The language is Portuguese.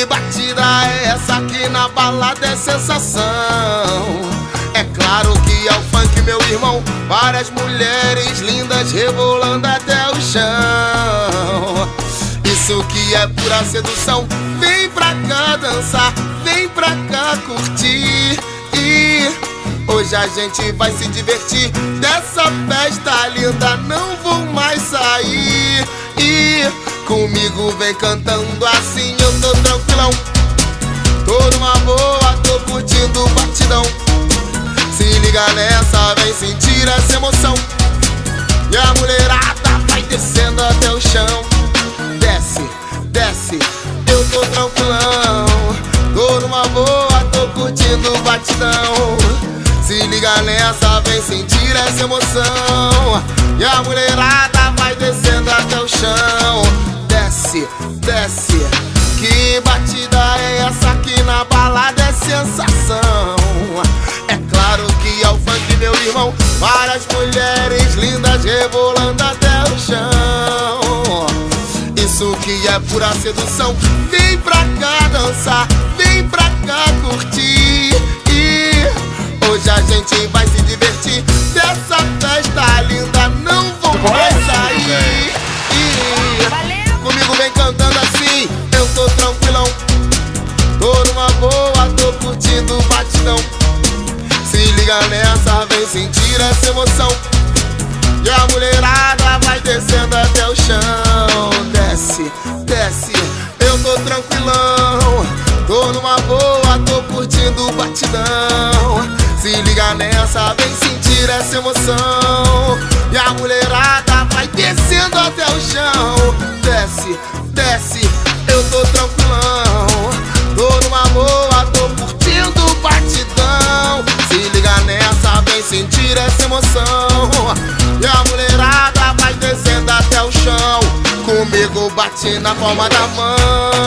batida é essa aqui na balada, é sensação. É claro que é o funk, meu irmão. Várias mulheres lindas rebolando até o chão. Isso que é pura sedução. Vem pra cá dançar, vem pra cá curtir. E hoje a gente vai se divertir. Dessa festa linda não vou mais sair. E comigo vem cantando assim, eu tô tranquilão. Tô numa boa, tô curtindo o batidão. Se liga nessa, vem sentir essa emoção. E a mulherada vai descendo até o chão. Desce, desce, eu tô tranquilão. Tô numa boa, tô curtindo o batidão. Se liga nessa, vem sentir essa emoção. E a mulherada vai descendo até o chão. Desce, desce. Que batida é essa aqui na balada, é sensação. É claro que é o funk, meu irmão. Várias mulheres lindas rebolando até o chão. Isso que é pura sedução. Vem pra cá dançar, vem pra cá curtir. E hoje a gente vai se divertir. Dessa festa linda não vou mais sair. E comigo vem cantando assim, eu tô tranquilão. Tô numa boa, tô curtindo o batidão. Se liga nessa, vem sentir essa emoção. E a mulherada vai descendo até o chão. Desce, desce, eu tô tranquilão. Tô numa boa, tô curtindo o batidão. Se liga nessa, vem sentir essa emoção. E a mulherada vai descendo até o chão. Desce, desce, eu tô tranquilão. Tô numa boa, tô curtindo o batidão. Se liga nessa, vem sentir essa emoção. E a mulherada vai descendo até o chão. Comigo bate na palma da mão.